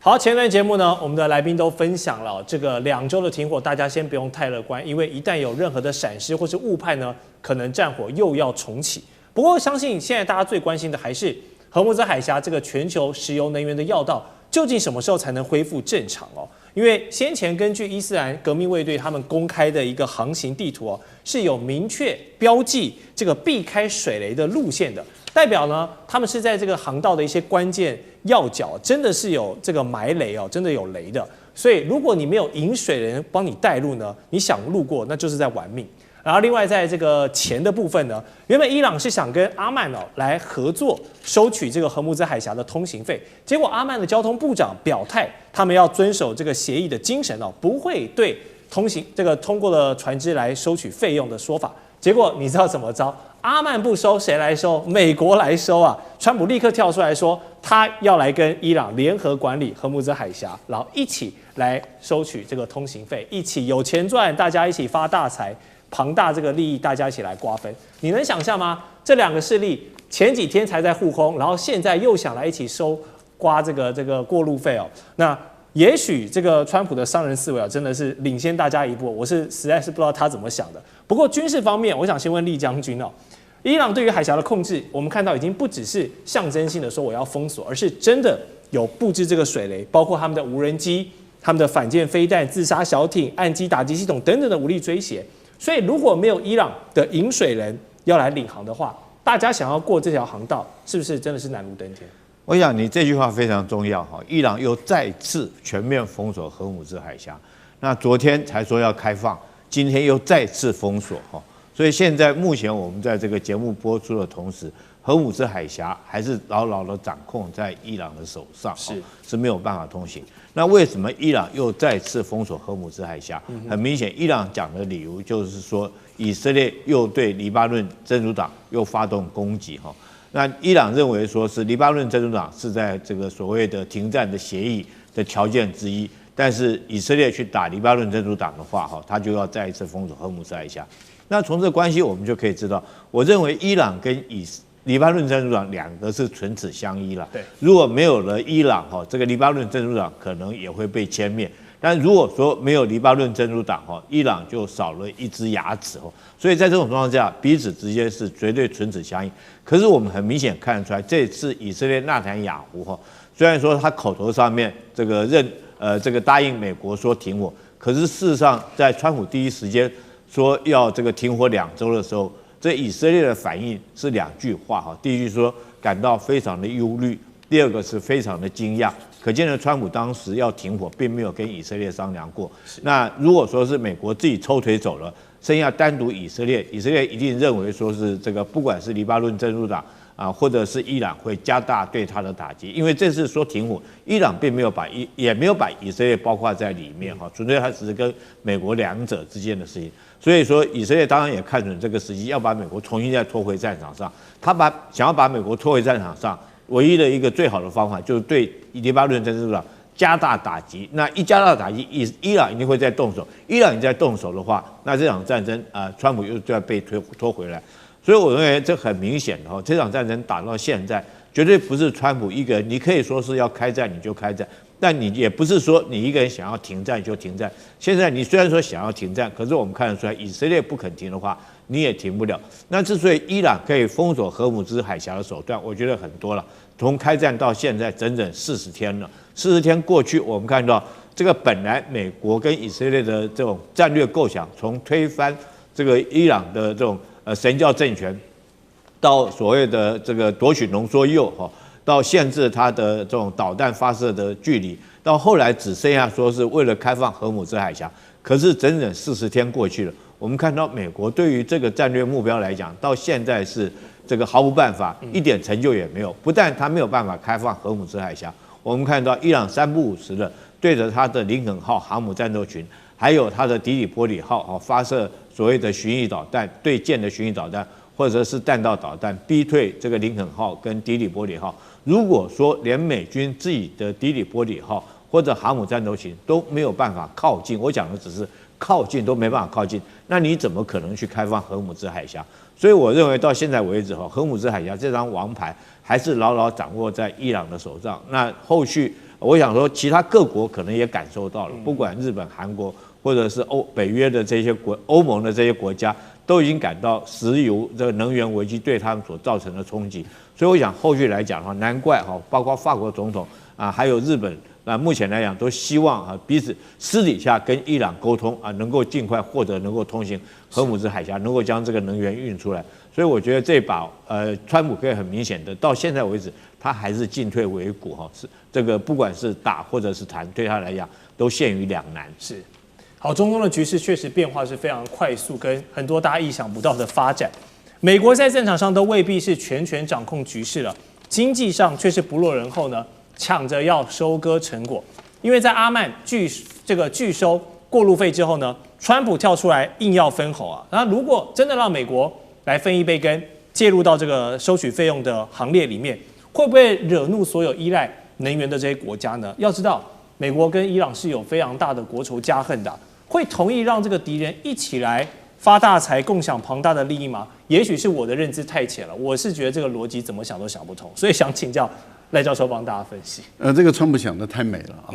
好，前段節目呢，我們的來賓都分享了這個2週的停火，大家先不用太樂觀，因為一旦有任何的閃失或是誤判呢，可能戰火又要重啟。不過，相信現在大家最關心的還是荷姆茲海峽這個全球石油能源的要道，究竟什麼時候才能恢復正常哦？因為先前根據伊斯蘭革命衛隊他們公開的一個航行地圖哦，是有明確標記這個避開水雷的路線的。代表呢，他們是在這個航道的一些關鍵要角，真的是有這個埋雷哦，真的有雷的。所以，如果你沒有引水人幫你帶路呢，你想路過，那就是在玩命。然後，另外在這個錢的部分呢，原本伊朗是想跟阿曼來合作收取這個荷姆茲海峽的通行費，結果阿曼的交通部長表態，他們要遵守這個協議的精神哦，不會對通過的船只來收取費用的說法。結果你知道怎麼着？阿曼不收，誰來收？美國來收啊！川普立刻跳出來說，他要來跟伊朗聯合管理荷姆茲海峽，然後一起來收取這個通行費，一起有錢賺，大家一起發大財，龐大這個利益，大家一起來瓜分。你能想象嗎？這兩個勢力前幾天才在互轟，然後現在又想來一起刮這個過路費哦。那也許這個川普的商人思維啊，真的是領先大家一步，我實在是不知道他怎麼想的。不過軍事方面，我想先問酈將軍哦，伊朗對於海峽的控制，我們看到已經不只是象徵性的說我要封鎖，而是真的有布置這個水雷，包括他們的無人機、他們的反艦飛彈、自殺小艇、岸基打擊系統等等的武力追脅。所以如果沒有伊朗的引水人要來領航的話，大家想要過這條航道，是不是真的是難如登天？我想你這句話非常重要哈，伊朗又再次全面封鎖荷姆茲海峽，那昨天才說要開放，今天又再次封鎖哈，所以現在目前我們在這個節目播出的同時，荷姆茲海峽還是牢牢的掌控在伊朗的手上，是沒有辦法通行。那為什麼伊朗又再次封鎖荷姆茲海峽？很明顯，伊朗講的理由就是說，以色列又對黎巴嫩真主黨又發動攻擊哈。那伊朗認為說是黎巴嫩真主黨是在這個所謂的停戰的協議的條件之一，但是以色列去打黎巴嫩真主黨的話，他就要再一次封鎖荷姆茲海峽。那從這個關係我們就可以知道，我認為伊朗跟黎巴嫩真主黨兩個是唇齒相依了。對，如果沒有了伊朗，這個黎巴嫩真主黨可能也會被殲滅。但如果說沒有黎巴嫩真主黨，伊朗就少了一隻牙齒，所以在這種狀況下，彼此之間是絕對唇齒相依。可是我們很明顯看得出來，這次以色列納坦雅胡雖然說他口頭上面這個答應美國說停火，可是事實上在川普第一時間說要這個停火2週的時候，這以色列的反應是2句話，第一句說感到非常的憂慮，第二個是非常的驚訝。可見呢，川普當時要停火，並沒有跟以色列商量過。那如果說是美國自己抽腿走了，剩下單獨以色列，以色列一定認為說是這個，不管是黎巴嫩真主黨啊，或者是伊朗，會加大對他的打擊。因為這次說停火，伊朗並沒有也沒有把以色列包括在裡面哈，純粹他只是跟美國兩者之間的事情。所以說，以色列當然也看準這個時機，要把美國重新再拖回戰場上。他想要把美國拖回戰場上，唯一的一個最好的方法就是对黎巴嫩真主党加大打擊。那一加大打擊，伊朗一定會再動手。伊朗一再動手的話，那這場戰爭川普又就要被拖回來。所以我認為這很明顯的這場戰爭打到現在，絕對不是川普一個人。你可以說是要開戰你就開戰，但你也不是說你一個人想要停戰就停戰。現在你雖然說想要停戰，可是我們看得出來，以色列不肯停的話，你也停不了。那之所以伊朗可以封鎖荷姆茲海峽的手段，我覺得很多了。從開戰到現在整整40天了，40天過去，我們看到這個本來美國跟以色列的這種戰略構想，從推翻這個伊朗的這種神教政權，到所謂的這個奪取濃縮鈾到限制它的這種導彈發射的距離，到後來只剩下說是為了開放荷姆茲海峽。可是整整40天過去了，我們看到美國對於這個戰略目標來講，到現在是這個毫無辦法，一點成就也沒有。不但他沒有辦法開放荷姆茲海峽，我們看到伊朗3不5時的對着他的林肯號航母戰鬥群，還有他的迪里波里號發射所謂的巡弋導彈、對艦的巡弋導彈，或者是彈道導彈，逼退這個林肯號跟迪里波里號。如果說連美軍自己的迪里波里號或者航母戰鬥群都沒有辦法靠近，我講的只是靠近都沒辦法靠近，那你怎麼可能去開放荷姆茲海峽？所以我認為到現在為止，荷姆茲海峽這張王牌還是牢牢掌握在伊朗的手上。那後續我想說，其他各國可能也感受到了，不管日本、韓國或者是北約的这些歐盟的這些国家，都已經感到石油这個能源危機對他們所造成的衝擊。所以我想後續來講的話，難怪哈，包括法國總統啊，還有日本。目前來講，都希望啊彼此私底下跟伊朗溝通啊，能夠盡快獲得能夠通行荷魯木茲海峽，能夠將這個能源運出來。所以我覺得這把川普可以很明顯的，到現在為止，他還是進退維谷哈，是這個不管是打或者是談，對他來講都陷於兩難。是，好，中東的局勢確實變化是非常快速，跟很多大家意想不到的發展。美國在戰場上都未必是全權掌控局勢了，經濟上卻是不落人後呢。搶着要收割成果，因為在阿曼拒收過路費之後呢，川普跳出來硬要分紅啊。然後如果真的讓美國來分一杯羹，介入到這個收取費用的行列裡面，會不會惹怒所有依賴能源的這些國家呢？要知道，美國跟伊朗是有非常大的國仇家恨的，會同意讓這個敵人一起來發大財、共享龐大的利益嗎？也許是我的認知太淺了，我是覺得這個邏輯怎麼想都想不通，所以想請教賴教授幫大家分析。這個川普想得太美了啊，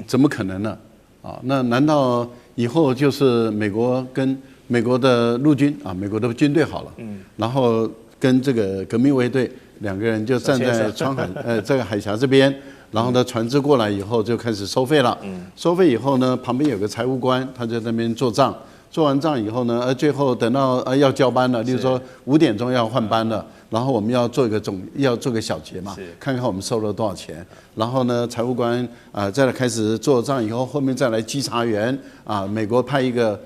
怎麼可能呢？啊，那難道以後就是美國跟美國的陸軍啊，美國的軍隊好了，然後跟這個革命衛隊兩個人就站在這個海峽這邊，然後呢船只過來以後就開始收費了，收費以後呢，旁邊有個財務官，他就在那邊做賬。做完賬以後呢，最後等到要交班了，例如說5點鐘要換班了，然後我們要做個小結嘛，看看我們收了多少錢。然後呢，財務官再來開始做賬以後，後面再來稽查員啊，美國派一個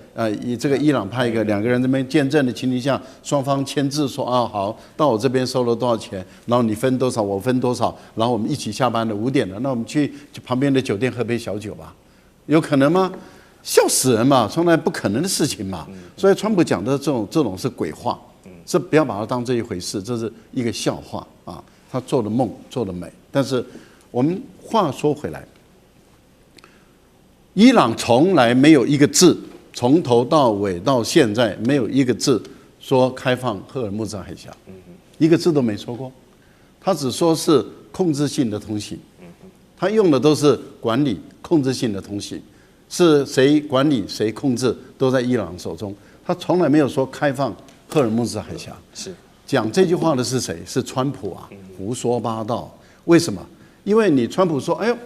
這個伊朗派一個，兩個人這邊見證的情形下，雙方簽字說啊好，到我這邊收了多少錢，然後你分多少，我分多少，然後我們一起下班了5點了，那我們去旁邊的酒店喝杯小酒吧，有可能嗎？笑死人嘛，從來不可能的事情嘛。所以川普講的這種是鬼話，是不要把它當這一回事，這是一個笑話啊。他做的夢做的美，但是我們話說回來，伊朗從來沒有一個字，從頭到尾到現在沒有一個字說開放荷爾木茲海峽，一個字都沒說過。他只說是控制性的通行，他用的都是管理控制性的通行。是誰管理誰控制都在伊朗手中，他從來沒有說開放荷爾木茲海峽。是講這句話的是誰？是川普啊，胡說八道。為什麼？因為你川普說，哎呦，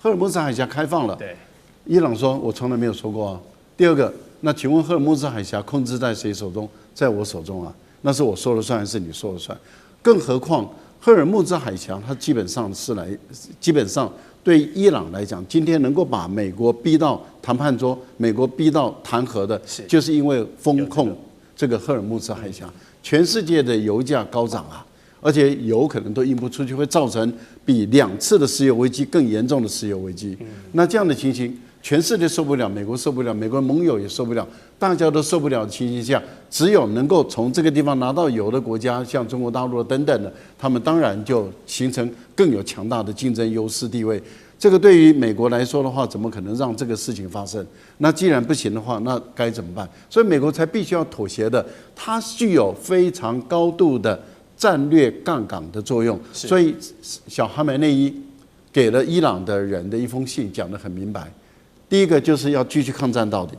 荷爾木茲海峽開放了，對，伊朗說我從來沒有說過啊。第二個，那請問荷爾木茲海峽控制在誰手中？在我手中啊，那是我說了算還是你說了算？更何況荷爾木茲海峽它基本上對伊朗來講，今天能夠把美國逼到談判桌，美國逼到談和的，就是因為封控這個荷爾木茲海峽。全世界的油價高漲啊，而且油可能都運不出去，會造成比2次的石油危機更嚴重的石油危機。那這樣的情形，全世界受不了，美國受不了，美國盟友也受不了，大家都受不了的情形下，只有能夠從這個地方拿到油的國家，像中國大陸等等的，他們當然就形成更有強大的競爭優勢地位。這個對於美國來說的話，怎麼可能讓這個事情發生？那既然不行的話，那該怎麼辦？所以美國才必須要妥協的。它具有非常高度的戰略槓桿的作用。所以小哈梅內伊給了伊朗的人的一封信，講得很明白。第一個就是要繼續抗戰到底，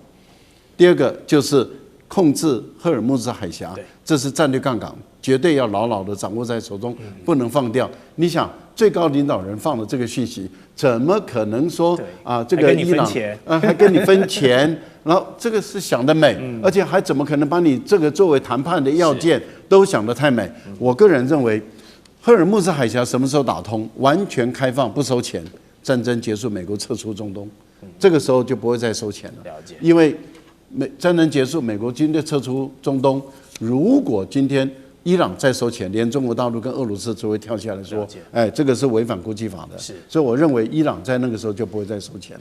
第二個就是控制荷爾木茲海峽，這是戰略槓桿，絕對要牢牢的掌握在手中，不能放掉。你想，最高領導人放了這個訊息，怎麼可能說這個伊朗還跟你分錢？然後這個是想得美，而且還怎麼可能把你這個作為談判的要件都想得太美？我個人認為，荷爾木茲海峽什麼時候打通，完全開放不收錢，戰爭結束，美國撤出中東，這個時候就不會再收錢了。因為戰爭結束，美國軍隊撤出中東，如果今天伊朗再收錢，連中國大陸跟俄羅斯都會跳下來說，哎，這個是違反國際法的。所以我認為伊朗在那個時候就不會再收錢。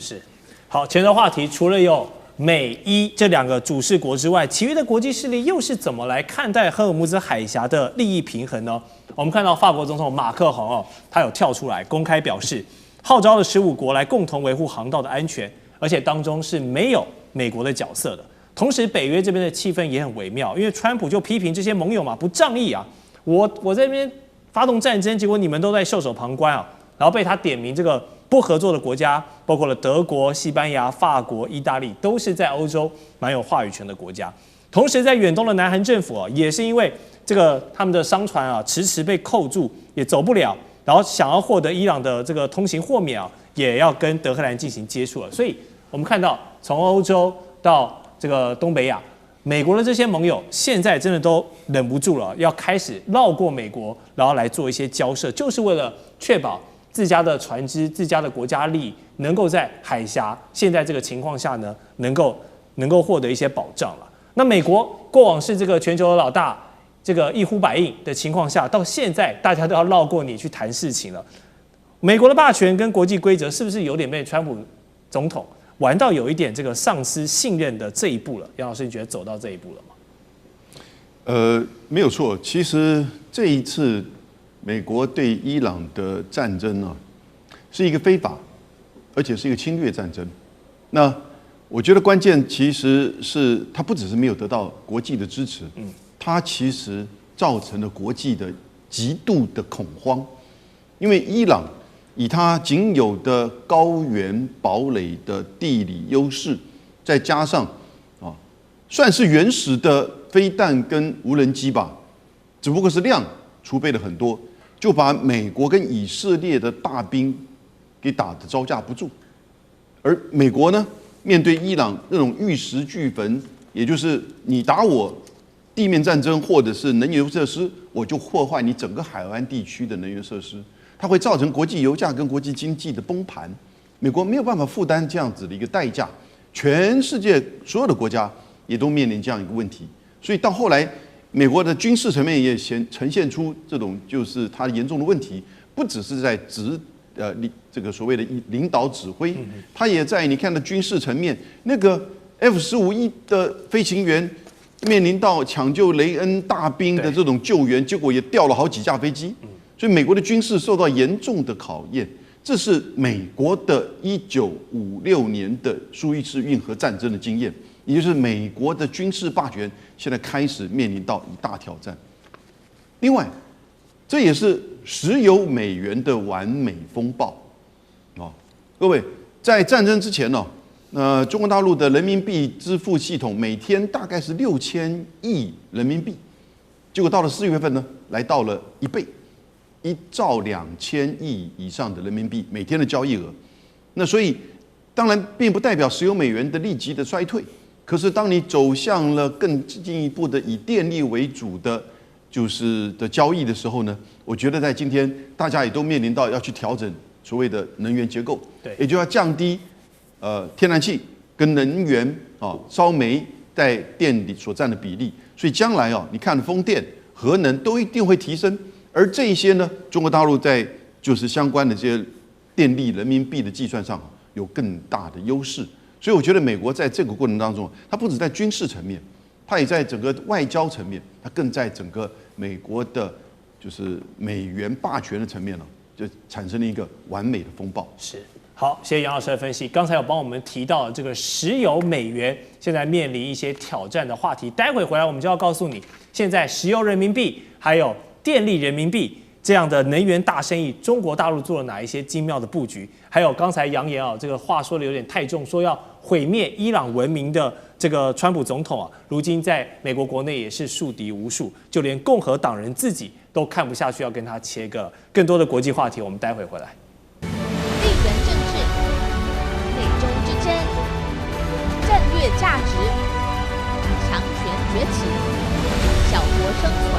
好，前頭話題除了有美伊這2個主事國之外，其餘的國際勢力又是怎麼來看待荷爾木茲海峽的利益平衡呢？我們看到法國總統馬克宏他有跳出來公開表示，號召了15國來共同維護航道的安全，而且當中是沒有美國的角色的。同時，北約這邊的氣氛也很微妙，因為川普就批評這些盟友嘛不仗義啊，我在這邊發動戰爭，結果你們都在袖手旁觀啊，然後被他點名這個不合作的國家，包括了德國、西班牙、法國、意大利，都是在歐洲蠻有話語權的國家。同時，在遠東的南韓政府也是因为這個他們的商船遲遲被扣住，也走不了，然後想要獲得伊朗的這個通行豁免也要跟德黑蘭進行接觸了。所以我們看到，從歐洲到這個東北亞，美國的這些盟友現在真的都忍不住了，要開始繞過美國，然後來做一些交涉，就是為了確保自家的船只、自家的國家利益能夠在海峽現在這個情況下呢，能夠獲得一些保障了。那美國過往是這個全球的老大，這個一呼百應的情況下，到現在大家都要繞過你去談事情了。美國的霸權跟國際規則是不是有點被川普總統玩到有一點這個喪失信任的這一步了？楊老師，你覺得走到這一步了嗎？沒有錯。其實這一次美國對伊朗的戰爭是一個非法，而且是一個侵略戰爭。那我覺得關鍵其實是它不只是沒有得到國際的支持，它其實造成了國際的極度的恐慌，因為伊朗以它僅有的高原堡壘的地理優勢，再加上算是原始的飛彈跟無人機吧，只不過是量儲備了很多，就把美國跟以色列的大兵給打得招架不住，而美國呢，面對伊朗那種玉石俱焚，也就是你打我地面戰爭或者是能源設施，我就破壞你整個海灣地區的能源設施，它會造成國際油價跟國際經濟的崩盤。美國沒有辦法負擔這樣子的一個代價，全世界所有的國家也都面臨這樣一個問題。所以到後來，美國的軍事層面也呈現出這種就是它嚴重的問題，不只是在這個所謂的領導指揮，他也在你看的軍事層面，那個 F-15E 的飛行員面臨到搶救雷恩大兵的這種救援，結果也掉了好幾架飛機，所以美國的軍事受到嚴重的考驗。這是美國的1956年的蘇伊士運河戰爭的經驗，也就是美國的軍事霸權現在開始面臨到一大挑戰。另外，這也是石油美元的完美風暴，各位在戰爭之前中國大陸的人民幣支付系統每天大概是6000億人民幣，結果到了4月份呢，來到了1倍，1兆2000億以上的人民幣每天的交易額。那所以當然並不代表石油美元的立即的衰退，可是當你走向了更進一步的以電力為主的交易的時候呢，我覺得在今天大家也都面臨到要去調整所謂的能源結構，對，也就要降低天然氣跟能源燒煤在電裡所佔的比例，所以將來你看風電、核能都一定會提升，而這一些呢，中國大陸在相關的這些電力人民幣的計算上有更大的優勢，所以我覺得美國在這個過程當中，它不只在軍事層面，它也在整個外交層面，它更在整個美國的美元霸權的層面就產生了一個完美的風暴。是，好，謝謝楊老師的分析。剛才有幫我們提到這個石油美元現在面臨一些挑戰的話題，待會回來我們就要告訴你，現在石油人民幣還有電力人民幣這樣的能源大生意，中國大陸做了哪一些精妙的布局？還有剛才揚言這個話說的有點太重，說要毀滅伊朗文明的這個川普總統如今在美國國內也是樹敵無數，就連共和黨人自己都看不下去，要跟他切割。更多的國際話題，我們待會回來。地缘政治、美中之爭、戰略價值、強權崛起、小國生存。